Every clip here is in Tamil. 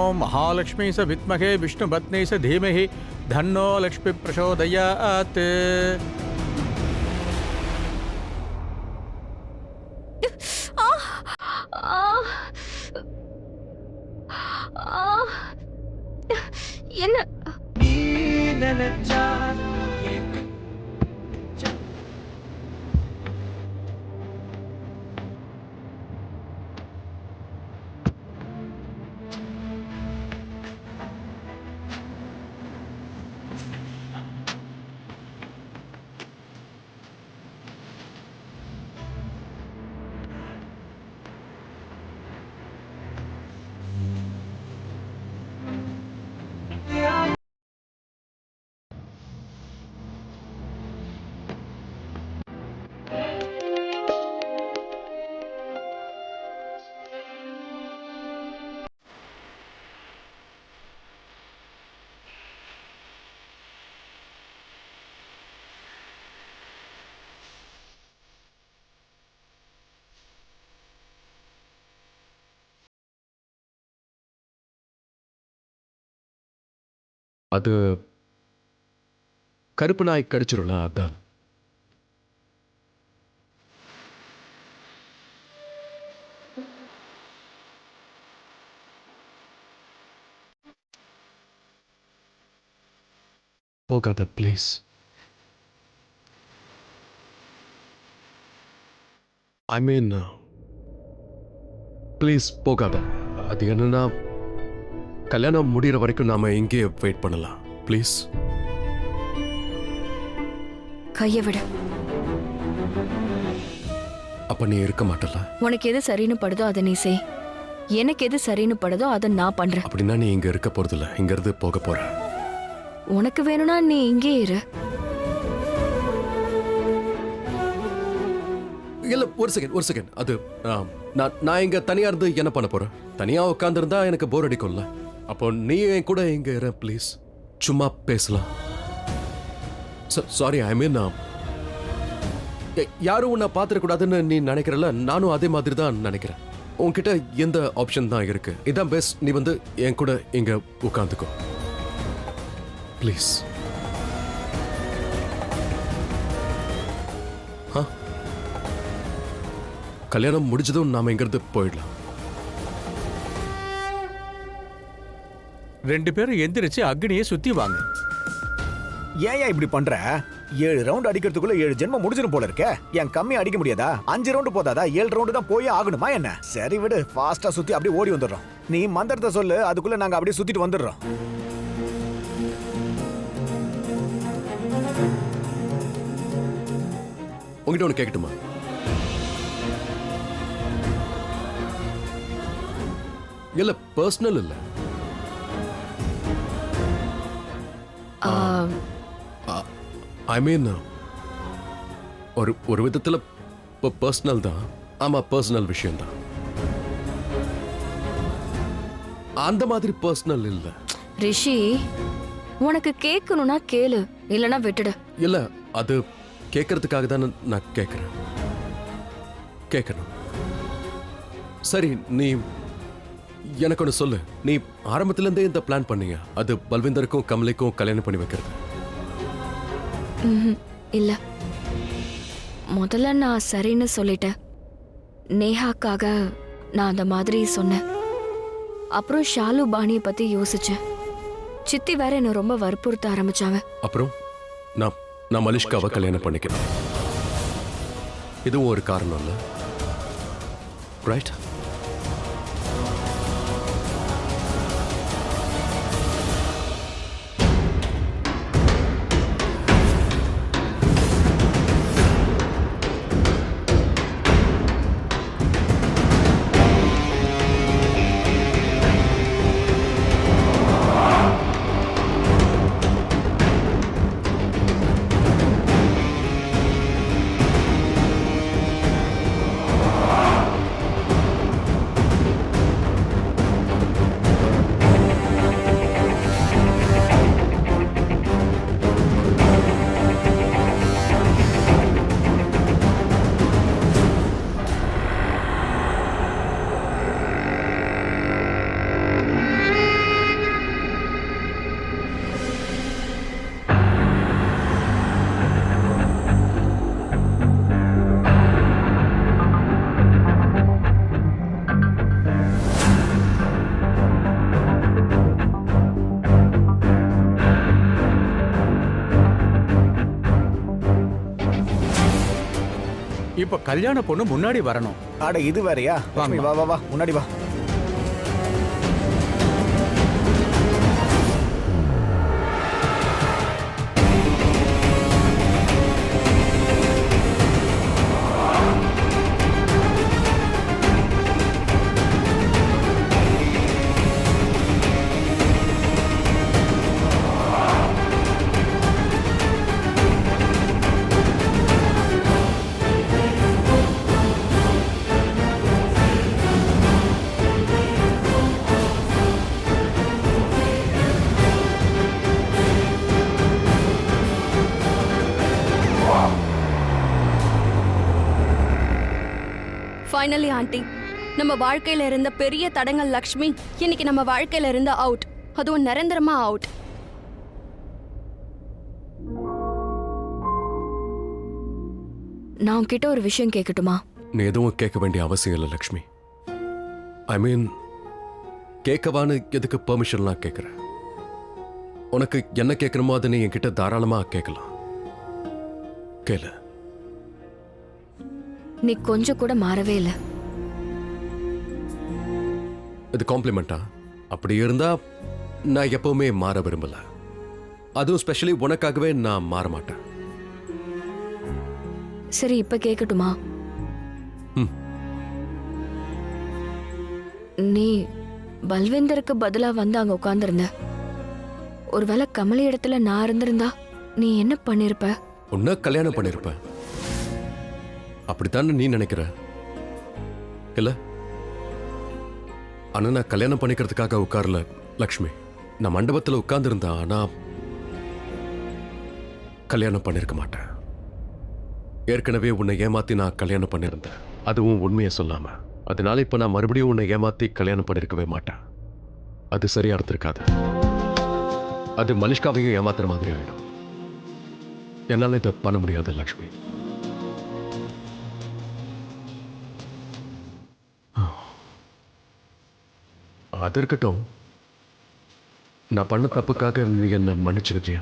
ஓம் மகாலட்சுமி ச வித்மகே விஷ்ணுபத்னி ச தீமஹி தன்னோ லக்ஷ்மி பிரசோதயாத். என்ன அது கருப்பு நாய் கடிச்சிரும்ல, அதான். போகாத ப்ளீஸ். ஐ மீன் ப்ளீஸ் போகாத. அது என்னன்னா, கல்யாணம் முடிகிற வரைக்கும் நாம இங்கே வெயிட் பண்ணலாம் ப்ளீஸ். கைய விட. அப்ப நீ இருக்க மாட்டல? உனக்கு எது சரின்னு படுதோ அதை நீ செய். எனக்கு எது சரின்னு படுதோ அதை நான் பண்றேன். அப்படின்னா நீ இங்க இருக்க போறதில்ல, இங்க இருந்து போக போற. உனக்கு வேணும்னா நீ இங்கே இரு. இல்ல, ஒரு செகண்ட். அது நான் இங்க தனியா இருந்து என்ன பண்ண போறேன்? தனியா உட்கார்ந்து இருந்தா எனக்கு போர் அடிக்கும்ல. அப்போ நீ என் கூட இங்க இரு ப்ளீஸ். சும்மா பேசலாம். சாரி, ஐ மீன் யாரும் உன்னை பார்த்துடக்கூடாதுன்னு நீ நினைக்கிறல, நானும் அதே மாதிரி தான் நினைக்கிறேன். உன்கிட்ட எந்த ஆப்ஷன் தான் இருக்கு? இதான் பெஸ்ட். நீ வந்து என் கூட இங்க உட்காந்துக்கோ ப்ளீஸ். கல்யாணம் முடிஞ்சதும் நாம இங்கிருந்து போயிடலாம். ரெண்டு பேரும் எந்திரிச்சு அக்னியை சுத்தி வாங்க. ஏன் இப்படி பண்ற? 7 ரவுண்ட் அடிக்கிறதுக்குள்ள 7 ஜென்மம் முடிஞ்சிரும் போல இருக்க. ஏன் கம்மியா அடிக்க முடியாதா? 5 ரவுண்டு போதாதா? 7 ரவுண்டு தான் போயே ஆகணுமா என்ன? சரி விடு, ஃபாஸ்டா சுத்தி அப்படியே ஓடி வந்துடுறோம். நீ மந்திரத்தை சொல்லு, அதுக்குள்ள நாங்க அப்படியே சுத்திட்டு வந்துடுறோம். உங்ககிட்ட ஒன்று கேட்கட்டுமா? இல்ல, பர்சனல் இல்ல. ஐ மீன் ஒரு விதத்துல பர்சனல் தான். ஆமா, பர்சனல் விஷயம் தான். அந்த மாதிரி பர்சனல் இல்ல. ரிஷி, உனக்கு கேட்கணும்னா கேளு, இல்லனா விட்டுடு. இல்ல, அது கேட்கறதுக்காக தான் நான் கேட்கணும். சரி, நீ எனக்கு ஒன்று சொல்லு. நீ ஆரம்பத்துல இருந்தே இந்த பிளான் பண்ணீங்க, அது பல்விந்தருக்கும் கமலிக்கும் கல்யாணம் பண்ணி வைக்கிறது? இல்ல, முதல்ல நான் சரின்னு சொல்லிட்டேன். நேஹாக்காக நான் அந்த மாதிரி சொன்னேன். அப்புறம் ஷாலு பாணியை பத்தி யோசிச்சேன். சித்தி வேற என்ன ரொம்ப வற்புறுத்த ஆரம்பிச்சாங்க. அப்புறம் நான் மலிஷ்காவை கல்யாணம் பண்ணிக்கிறேன். இதுவும் ஒரு காரணம் இல்ல, ரைட்? இப்ப கல்யாண பொண்ணு முன்னாடி வரணும். அட இது வேறயா? லக்ஷ்மி வா வா வா முன்னாடி வா. ஃபைனலி ஆண்டி, நம்ம வாழ்க்கையில இருந்த பெரிய தடங்கள் லக்ஷ்மி இன்னைக்கு நம்ம வாழ்க்கையில இருந்த அவுட், அதுவும் நிரந்தரமா அவுட். நான் உன்கிட்ட ஒரு விஷயம் கேட்கட்டுமா? நீ எதுவும் கேட்க வேண்டிய அவசியம் இல்லை லக்ஷ்மி. ஐ மீன், கேட்கவான்னு எதுக்கு பெர்மிஷன்லாம் கேட்குற? உனக்கு என்ன கேட்கணுமோ அதை நீ என்கிட்ட தாராளமா கேட்கலாம். கேளு. நீ கொஞ்சம் கூட மாறவே இல்லை. இது காம்ப்ளிமெண்டா? அப்படி இருந்தா நான் எப்பவுமே மாற விரும்பல. அதுவும் ஸ்பெஷலி உனக்காகவே நான் மாற மாட்டேன். சரி, இப்ப கேட்கட்டுமா? நீ பல்வேந்தருக்கு பதிலா வந்து அங்க உட்கார்ந்திருந்த. ஒருவேளை கமலி இடத்துல நான் இருந்திருந்தா நீ என்ன பண்ணிருப்ப? உன்னை கல்யாணம் பண்ணிருப்ப. அப்படித்தானே நீ நினைக்கிற இல்ல? ஆனா நான் கல்யாணம் பண்ணிக்கிறதுக்காக உட்கார்ல லக்ஷ்மி. நான் மண்டபத்தில் உட்கார்ந்து இருந்தா ஆனா கல்யாணம் பண்ணிருக்க மாட்டேன். ஏற்கனவே உன்னை ஏமாத்தி நான் கல்யாணம் பண்ணிருந்தேன், அதுவும் உண்மையை சொல்லாம. அதனால இப்ப நான் மறுபடியும் உன்னை ஏமாத்தி கல்யாணம் பண்ணிருக்கவே மாட்டேன். அது சரியா இருந்திருக்காது. அது மனிஷ்காவையும் ஏமாத்துற மாதிரி ஆயிடும். என்னால இதை பண்ண முடியாது லக்ஷ்மி. அது இருக்கட்டும், நான் பண்ண தப்புக்காக நீ என்ன மன்னிச்சிருக்கியா?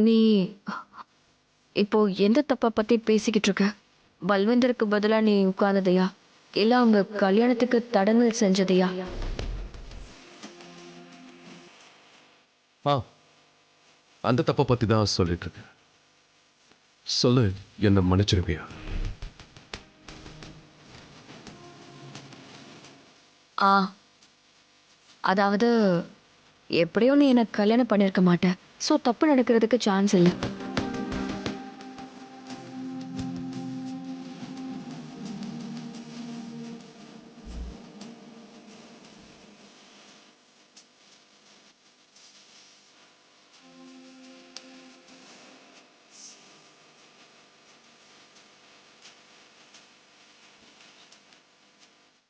நீ இப்போ எந்த தப்பை பத்தி பேசிக்கிட்டு இருக்க? பல்வேந்தருக்கு பதிலா நீ உட்கார்ந்ததையா, இல்ல அவங்க கல்யாணத்துக்கு தடங்கல் செஞ்சதையா? அந்த தப்பை பத்தி தான் சொல்லிட்டு இருக்கேன். சொல்லு, என்ன மன்னிச்சிருப்பியா? அதாவது எப்படியும் நீ எனக்கு கல்யாணம் பண்ணிருக்க மாட்டேன். ஸோ தப்பு நடக்கிறதுக்கு சான்ஸ் இல்லை.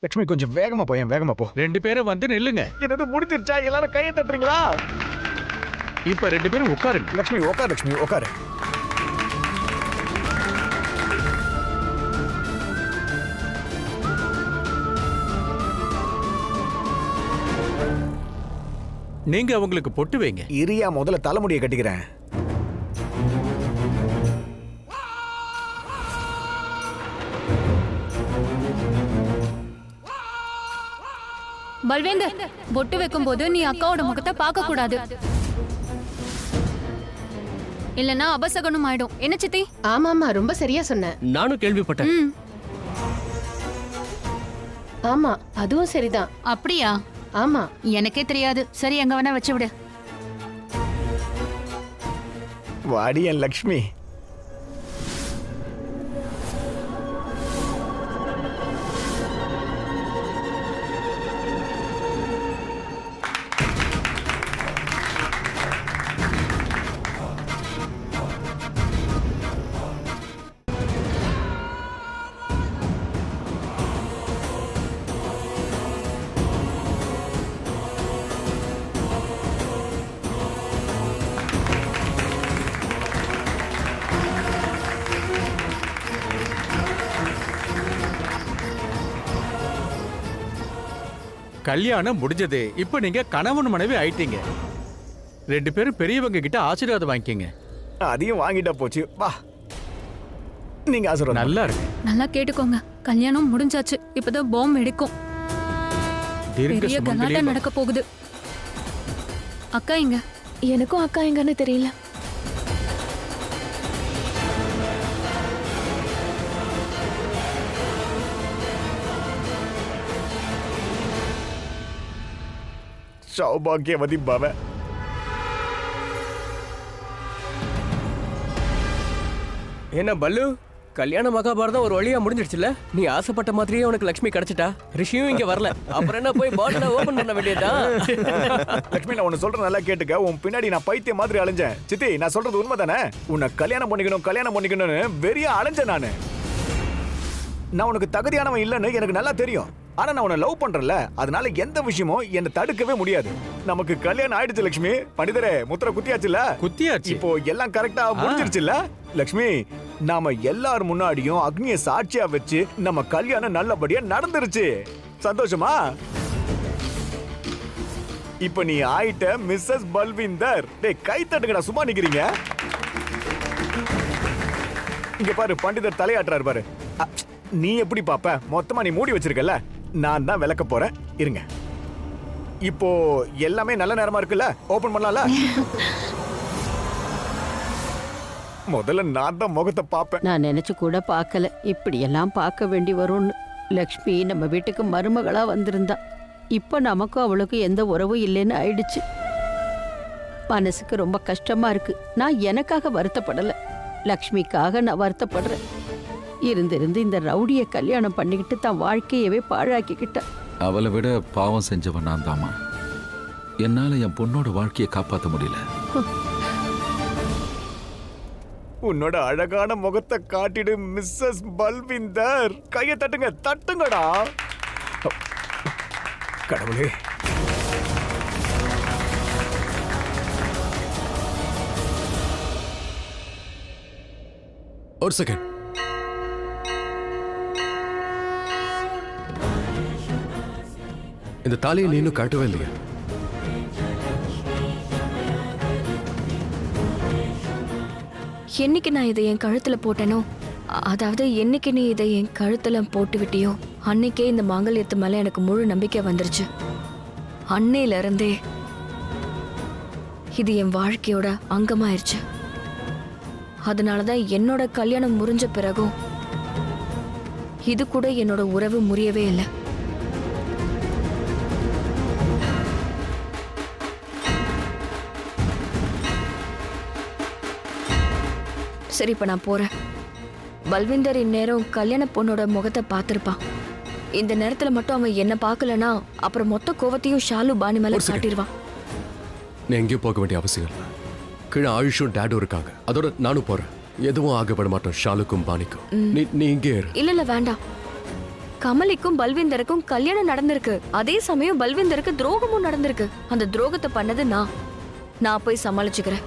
லக்ஷ்மி கொஞ்சம் வேகமா போயேன், வேகமா போ. 2 பேரும் வந்து நில்லுங்க. என்னது முடிஞ்சிருச்சா? எல்லாரும் கையை தட்டுறீங்களா? இப்ப 2 பேரும் உட்காருங்க. லக்ஷ்மி உட்காரு, லக்ஷ்மி உட்காரு. நீங்க அவங்களுக்கு பொட்டு வைங்க. இரியா, முதல்ல தலைமுடியை கட்டிக்கிறேன். பல்வேந்தர், பொட்டு வைக்கும் போது நீ அக்காவோட முகத்தை பார்க்க கூடாது, இல்லனா அபசகனம் ஆயிடும். என்ன சித்தி? ஆமாமா, ரொம்ப சரியா சொன்ன. நானும் கேள்விப்பட்டேன். ஆமா, அதுவும் சரிதான். அப்படியா? ஆமா, எனக்கே தெரியாது. சரி, அங்க வேணா வச்சு விடு. வாடி என் லக்ஷ்மி. கல்யாணம் முடிஞ்சது. இப்ப நீங்க கணவன் மனைவி ஆயிட்டீங்க. 2 பேரும் பெரியவங்க கிட்ட ஆசீர்வாதம் வாங்கிக்கங்க. அதையும் வாங்கிட்டா போச்சு. வா, நீங்க ஆசீர்வாதம். நல்லா இருக்கு. நல்லா கேட்டுக்கோங்க, கல்யாணம் முடிஞ்சாச்சு. இப்பதான் பாம் வெடிக்கும். தீர்க்க பெரிய கலாட்டா சுமங்கலியே நடக்க போகுது. அக்கா இங்க. எனக்கும் அக்கா எங்கன்னு தெரியல. சௌபாகியவதி பவ. என்ன பல்லு, கல்யாண மகாபாரதம் ஒரு வழியா முடிஞ்சிடுச்சுல? நீ ஆசைப்பட்ட மாதிரியே உனக்கு லட்சுமி கிடைச்சிட்டா. ரிஷியும் இங்க வரல, அப்புறம் என்ன போய் பாட்டில ஓபன் பண்ண வேண்டியதுதான். லட்சுமி, நான் உன்னை சொல்றேன் நல்லா கேட்டுக்க. உன் பின்னாடி நான் பைத்தியம் மாதிரி அலைஞ்சேன். சித்தி, நான் சொல்றது உண்மைதானே? உன்னை கல்யாணம் பண்ணிக்கணும்னு வெறியா அலைஞ்சேன் நானு. நான் உனக்கு தகுதியானவன் இல்லைன்னு எனக்கு நல்லா தெரியும். ஆனா நான் உன்னை லவ் பண்றேன்ல, அதனால எந்த விஷயமும் என்னை தடுக்கவே முடியாது. நமக்கு கல்யாணம் ஆயிடுச்சு லட்சுமி. பண்டிதரே, முத்திர குத்தியாச்சுல? குத்தியாச்சு. இப்போ எல்லாம் கரெக்டா முடிஞ்சிருச்சுல? லட்சுமி, நாம எல்லார் முன்னாடியும் அக்னியை சாட்சியா வச்சு நம்ம கல்யாணம் நல்லபடியா நடந்துருச்சு. சந்தோஷமா? இப்ப நீ ஆயிட்ட மிஸ்ஸஸ் பல்விந்தர். டேய், கை தட்டுங்கடா, சும்மா நிக்கிறீங்க. இங்க பாரு, பண்டிதர் தலையாட்டுறாரு பாரு. நீ எப்படி பாப்ப? மொத்தமா நீ மூடி வச்சிருக்கல, நான் தான் விளக்க போறேன். இருங்க. இப்போ எல்லாமே நல்ல நேரமா இருக்குல்ல? ஓபன் பண்ணலாம்ல? முதல்ல நான் தான் முகத்தை பாப்பேன். நான் நினைச்சு கூட பார்க்கல இப்படி எல்லாம் பார்க்க வேண்டி வரும்னு. லக்ஷ்மி நம்ம வீட்டுக்கு மருமகளா வந்திருந்தா. இப்ப நமக்கும் அவளுக்கும் எந்த உறவும் இல்லைன்னு ஆயிடுச்சு. மனசுக்கு ரொம்ப கஷ்டமா இருக்கு. நான் எனக்காக வருத்தப்படல, லக்ஷ்மிக்காக நான் வருத்தப்படுறேன். இருந்து இந்த ரவுடியை கல்யாணம் பண்ணிக்கிட்டு தான் வாழ்க்கையவே பாழாக்கிக்கிட்ட. அவளை விட பாவம் செஞ்சவன் நான் தாமா. என்னால என் பொண்ணோட வாழ்க்கையை காப்பாற்ற முடியல. உன்னோட அழகான முகத்தை காட்டிடு மிஸ்ஸஸ் பல்விந்தர். கையை தட்டுங்க, தட்டுங்கடா. கடவுளே, ஒரு செகண்ட். இந்த தாலியை நீ இன்னும் காட்டவே இல்லையா? என்னைக்கு நான் இதை என் கழுத்துல போட்டேனோ, அதாவது என்னைக்கு நீ இதை என் கழுத்துல போட்டு விட்டியோ, அன்னைக்கே இந்த மாங்கல்யத்து மேல எனக்கு முழு நம்பிக்கை வந்துருச்சு. அன்னையில இருந்தே இது என் வாழ்க்கையோட அங்கமாயிருச்சு. அதனாலதான் என்னோட கல்யாணம் முறிஞ்ச பிறகும் இது கூட என்னோட உறவு முறியவே இல்லை. சரி, இப்ப நான் போறேன். பல்விந்தர் இந்நேரம் கல்யாண பொண்ணோட முகத்தை பார்த்திருப்பான். இந்த நேரத்துல மட்டும் அவன் என்ன பார்க்கலனா அப்புறம் மொத்த கோவத்தையும் ஷாலு பாணி மேல காட்டிடுவான். நீ எங்கேயும் போக வேண்டிய அவசியம் இல்லை. கீழே ஆயுஷும் டேடும் இருக்காங்க. அதோட நானும் போறேன். எதுவும் ஆகப்பட மாட்டோம் ஷாலுக்கும் பாணிக்கும். நீ இங்கே இரு. இல்ல வேண்டாம். கமலிக்கும் பல்விந்தருக்கும் கல்யாணம் நடந்திருக்கு. அதே சமயம் பல்விந்தருக்கு துரோகமும் நடந்திருக்கு. அந்த துரோகத்தை பண்ணது நான் போய் சமாளிச்சுக்கிறேன்.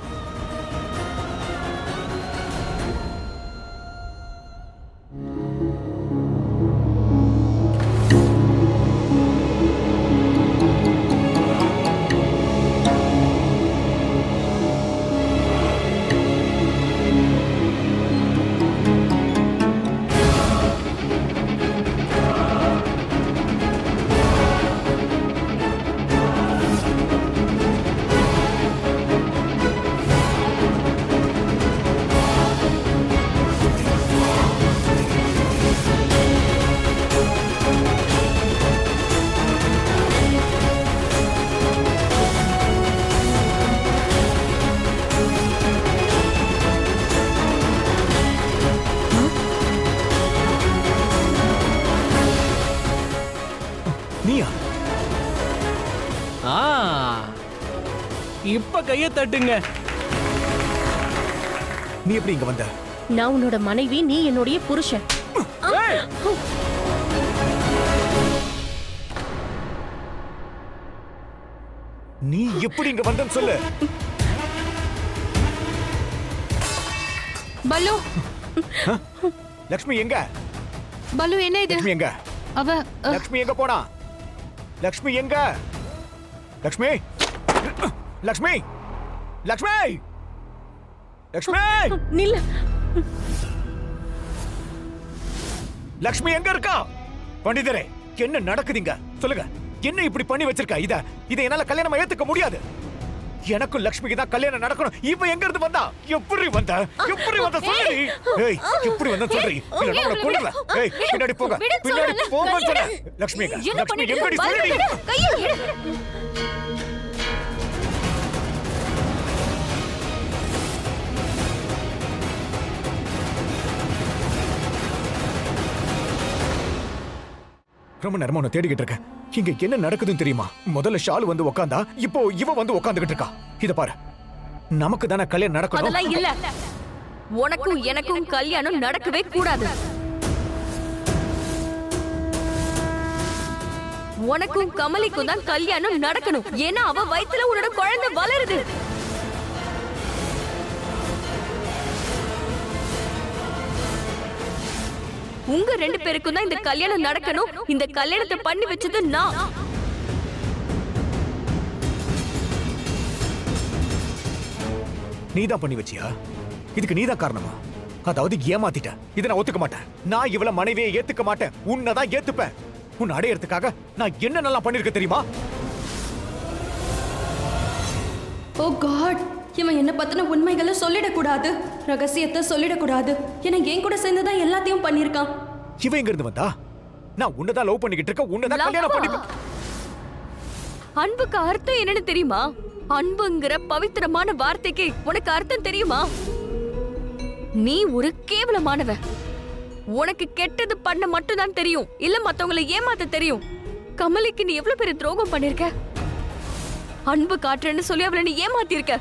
இப்ப கைய தட்டுங்க. நீ எப்படி இங்க வந்த? நான் உன்னோட மனைவி, நீ என்னுடைய புருஷன். நீ எப்படி இங்க வந்தன்னு சொல்லு. பல்லு, லக்ஷ்மி எங்க? பல்லு என்ன இது? லக்ஷ்மி எங்க? அவ லக்ஷ்மி எங்க போனா? லக்ஷ்மி எங்க? லக்ஷ்மி, லக்ஷ்மி, லக்ஷ்மி லக்ஷ்மி நில்ல. லக்ஷ்மி எங்க இருக்கா? பண்டிதரே, என்ன நடக்குதுங்க? சொல்லுங்க, என்ன இப்படி பண்ணி வச்சிருக்கா? இத என்னால கல்யாணம் ஏத்துக்க முடியாது. எனக்கும் லக்ஷ்மிக்கு தான் கல்யாணம் நடக்கணும். இப்ப எங்க இருந்து வந்தா? எப்படி வந்த சொல்லு. ஏய், எப்படி வந்த சொல்றீ? இல்ல நான் கொல்லுவேன். ஏய், பின்னாடி போங்க, பின்னாடி போங்க சொல்ல. லக்ஷ்மி எங்கடி சொல்லுடி? ரொம்ப நேரமா உன்னை தேடிக்கிட்டு இருக்கேன். இங்க என்ன நடக்குதுன்னு தெரியுமா? முதல்ல ஷாலு வந்து உக்காந்தா, இப்போ இவ வந்து உக்காந்துகிட்டு இருக்கா. இத பாரு, நமக்கு தானே கல்யாணம் நடக்கணும். அதெல்லாம் இல்ல. உனக்கும் எனக்கும் கல்யாணம் நடக்கவே கூடாது. உனக்கும் கமலிக்கும் தான் கல்யாணம் நடக்கணும். ஏன்னா அவ வயித்துல உன்னோட குழந்தை வளருது. உங்க 2 பேருக்கும் தான் இந்த கல்யாணம் நடக்கணும். இந்த கல்யாணத்தை பண்ணி வச்சது நான். நீதான் பண்ணி வச்சியா? இதுக்கு நீதான் காரணமா? அதாவது ஏமாத்திட்ட. இதை நான் ஒத்துக்க மாட்டேன். நான் இவள மனைவியை ஏத்துக்க மாட்டேன். உன்னதான் ஏத்துப்பேன். உன்னை அடையறதுக்காக நான் என்ன நல்லா பண்ணிருக்க தெரியுமா? ஓ காட், இவன் என்ன பத்தின உண்மைகளை சொல்லிடக்கூடாது, ரகசியத்தை சொல்லிடக்கூடாது. ஏன்னா என் கூட சேர்ந்துதான் எல்லாத்தையும் பண்ணிருக்கான். இவ எங்க இருந்து வந்தா? நான் உன்னதான் லவ் பண்ணிக்கிட்டு இருக்க. உன்னதான் கல்யாணம் பண்ணி. அன்புக்கு அர்த்தம் என்னன்னு தெரியுமா? அன்புங்கிற பவித்திரமான வார்த்தைக்கு உனக்கு அர்த்தம் தெரியுமா? நீ ஒரு கேவலமானவ. உனக்கு கெட்டது பண்ண மட்டும் தான் தெரியும், இல்ல மத்தவங்களை ஏமாத்த தெரியும். கமலிக்கு நீ எவ்வளவு பெரிய துரோகம் பண்ணிருக்க. அன்பு காட்டுறேன்னு சொல்லி அவளை நீ ஏமாத்தி இருக்க.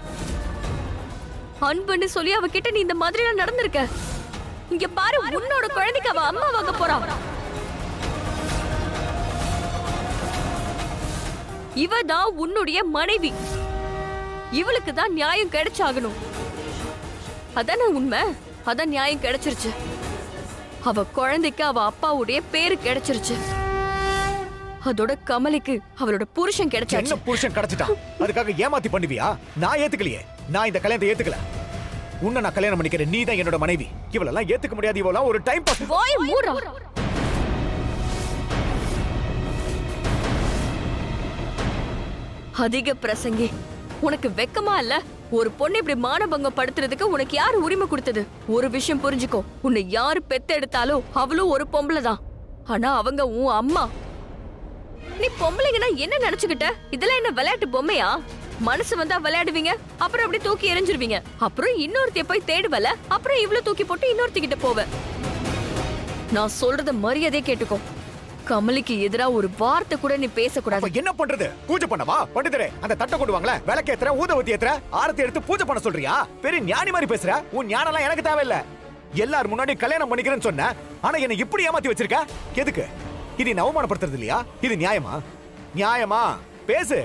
அன்புன்னு சொல்லி அவகிட்ட நீ இந்த மாதிரி எல்லாம் நடந்திருக்க. இங்க பாரு, உன்னோட குழந்தைக்கு அவ அம்மா வாங்க போறா. இவ தான் உன்னுடைய மனைவி. இவளுக்கு தான் நியாயம் கிடைச்சாகணும். அதானே உண்மை. அதான் நியாயம் கிடைச்சிருச்சு. அவ குழந்தைக்கு அவ அப்பாவுடைய பேரு கிடைச்சிருச்சு. அதோட கமலிக்கு அவளோட புருஷன் கிடைச்சாச்சு. என்ன புருஷன் கிடைச்சிட்டான்? அதுக்காக ஏமாத்தி பண்ணுவியா? நான் ஏத்துக்கலையே. நான் இந்த கல்யாணத்தை ஏத்துக்கல. உன்னை நான் கல்யாணம் பண்ணிக்கிறேன். நீ தான் என்னோட மனைவி. இவளெல்லாம் ஏத்துக்க முடியாது. இவளெல்லாம் ஒரு டைம் பாஸ். வாய் மூடுடா. அதிக பிரசங்கி. உனக்கு வெக்கமா இல்ல? ஒரு பொண்ணு இப்படி மானபங்கம் படுத்துறதுக்கு உனக்கு யாரு உரிமை கொடுத்தது? ஒரு விஷயம் புரிஞ்சுக்கோ, உன்னை யாரு பெத்த எடுத்தாலும் அவளும் ஒரு பொம்பளை தான். ஆனா அவங்க உன் அம்மா. நீ பொம்பளைங்கன்னா என்ன நினைச்சுக்கிட்ட? இதெல்லாம் என்ன விளையாட்டு பொம்மையா? மனசு வந்தா விளையாடுவீங்க, அப்புறம் அப்படி தூக்கி எறிஞ்சிருவீங்க. அப்புறம் இன்னொருத்தைய போய் தேடுவல, அப்புறம் இவ்வளவு தூக்கி போட்டு இன்னொருத்திக்கிட்ட போவ. நான் சொல்றத மரியாதையா கேட்டுக்கோ. கமலிக்கு எதிரா ஒரு வார்த்தை கூட நீ பேசக்கூடாது. என்ன பண்றது? பூஜை பண்ணவா? பண்டிதரே, அந்த தட்டை கொண்டு வாங்களே. விளக்கு ஏத்துற, ஊதுவத்தி ஏத்துற, ஆரத்தி எடுத்து பூஜை பண்ண சொல்றியா? பெரிய ஞானி மாதிரி பேசுற. உன் ஞானம்லாம் எனக்கு தேவையில்ல. எல்லாரும் முன்னாடி கல்யாணம் பண்ணிக்கிறேன்னு சொன்ன, ஆனா என்ன இப்படி ஏமாத்தி வச்சிருக்க. எதுக்கு? இது என்ன அவமானப்படுத்துறது இல்லையா? இது நியாயமா? நியாயமா? பேசு.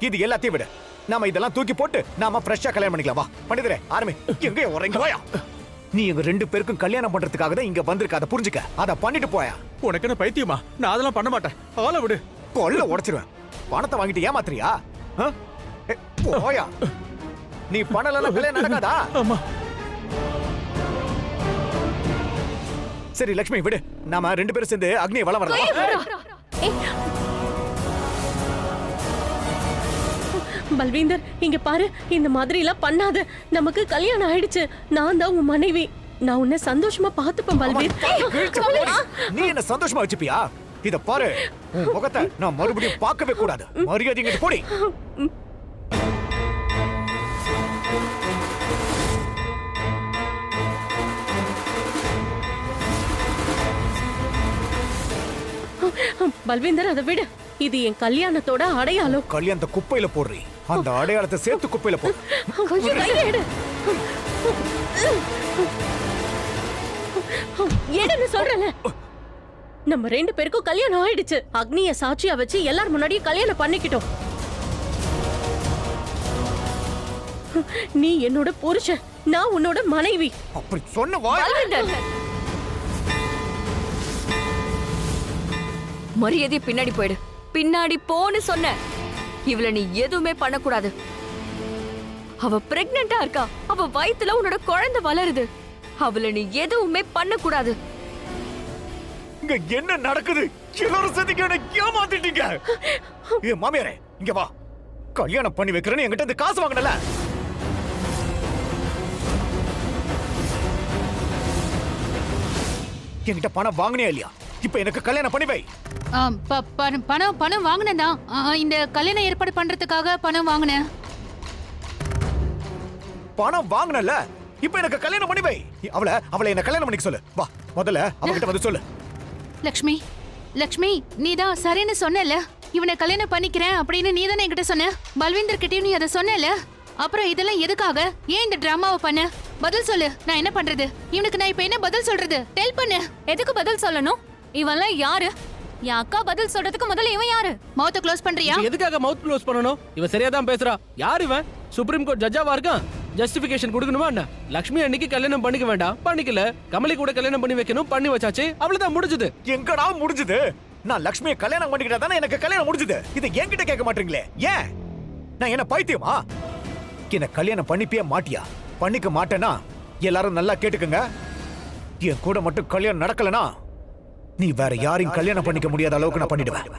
இது எல்லாத்தையும் விட நாம இதெல்லாம் தூக்கி போட்டு நாம ஃப்ரெஷ்ஷா கல்யாணம் பண்ணிக்கலாம். வா பண்டிதரே, ஆரம்பி. எங்க உறங்க போயா? நீ எங்க 2 பேருக்கும் கல்யாணம் பண்றதுக்காக தான் இங்க வந்திருக்க. அதை புரிஞ்சுக்க. அதை பண்ணிட்டு போயா. உனக்கு என்ன பைத்தியமா? நான் அதெல்லாம் பண்ண மாட்டேன். ஆளை விடு. கொல்ல உடைச்சிருவேன். பணத்தை வாங்கிட்டு ஏமாத்துறியா? போயா. நீ பண்ணலன்னா கல்யாணம் நடக்காதா? ஆமா. சரி லட்சுமி, விடு. நாம 2 பேரும் சேர்ந்து அக்னியை வளம் வரலாம். பல்வீந்தர், இங்க பாரு, இந்த மாதிரி எல்லாம் பண்ணாத. நமக்கு கல்யாணம் ஆயிடுச்சு. நான் தான் உன் மனைவி. நான் உன்னை சந்தோஷமா பாத்துப்பேன் பல்வீர். நீ என்ன சந்தோஷமா வச்சுப்பியா? இத பாரு, உன் முகத்தை நான் மறுபடியும் பார்க்கவே கூடாது. மரியாதை இங்கிட்டு போடி. பல்வீந்தர், அதை விடு. இது என் கல்யாணத்தோட அடையாளம். கல்யாணத்தை குப்பையில போடுறீ. அந்த அடையாளத்தை சேர்த்து குப்பையில போடு. எடுன்னு சொல்றேன். நம்ம 2 பேருக்கும் கல்யாணம் ஆயிடுச்சு. அக்னிய சாட்சியா வச்சு எல்லாரும் முன்னாடியும் கல்யாணம் பண்ணிக்கிட்டோம். நீ என்னோட புருஷன், நான் உன்னோட மனைவி. அப்படி சொன்ன வாய். மரியாதை பின்னாடி போயிடு. பின்னாடி போன்னு சொன்ன. இவள நீ எதுவுமே பண்ணக்கூடாது. அவ பிரெக்னெண்டா இருக்கா. அவ வயித்துல உன்னோட குழந்தை வளருது. அவளை நீ எதுவுமே பண்ண கூடாது. இங்க என்ன நடக்குது? எல்லாரும் சேர்ந்து என்ன ஏமாத்திட்டீங்க. ஏ மாமியாரே, இங்க வா. கல்யாணம் பண்ணி வைக்கிறேன்னு என்கிட்ட இந்த காசு வாங்கினல. என்கிட்ட பணம் வாங்கினே இல்லையா? இப்ப எனக்கு கல்யாணம் பண்ணி வை. பணம் வாங்கினேன். இந்த கல்யாணம் ஏற்பாடு பண்றதுக்காக பணம் வாங்கினேன். பணம் வாங்கினல, இப்ப எனக்கு கல்யாணம் பண்ணி வை. அவளை என்ன கல்யாணம் பண்ணிக்க சொல்லு. வா, முதல்ல அவகிட்ட வந்து சொல்லு. லக்ஷ்மி, லக்ஷ்மி, நீதான் சரின்னு சொன்னல. இவனை கல்யாணம் பண்ணிக்கிறேன் அப்படின்னு நீ தானே என்கிட்ட சொன்ன. பல்வேந்தர் கிட்டயும் நீ அதை சொன்னல. அப்புறம் இதெல்லாம் எதுக்காக? ஏன் இந்த டிராமாவை பண்ண? பதில் சொல்லு. நான் என்ன பண்றது? இவனுக்கு நான் இப்ப என்ன பதில் சொல்றது? டெல் பண்ணு. எதுக்கு பதில் சொல்லணும்? இவன்லாம் யாரு? என் அக்கா பதில் சொல்றதுக்கு முதல்ல இவன் யாரு? மவுத்த க்ளோஸ் பண்றியா? எதுக்காக மவுத் க்ளோஸ் பண்ணணும்? இவன் சரியா தான் பேசுறா. யார் இவன்? சுப்ரீம் கோர்ட் ஜட்ஜாவா இருக்கான். ஜஸ்டிபிகேஷன் கொடுக்கணுமா என்ன? லக்ஷ்மி அன்னைக்கு கல்யாணம் பண்ணிக்க வேண்டாம், பண்ணிக்கல. கமலி கூட கல்யாணம் பண்ணி வைக்கணும், பண்ணி வச்சாச்சு. அவ்வளவுதான் முடிஞ்சது. எங்கடா முடிஞ்சது? நான் லக்ஷ்மியை கல்யாணம் பண்ணிக்கிட்டா தானே எனக்கு கல்யாணம் முடிஞ்சது. இதை என்கிட்ட கேட்க மாட்டீங்களே, ஏன்? நான் என்ன பைத்தியமா? என்ன கல்யாணம் பண்ணிப்பியே மாட்டியா? பண்ணிக்க மாட்டேனா எல்லாரும் நல்லா கேட்டுக்கங்க. என் கூட மட்டும் கல்யாணம் நடக்கலனா நீ வேற யாரையும் கல்யாணம் பண்ணிக்க முடியாத அளவுக்கு நான் பண்ணிடுவேன்.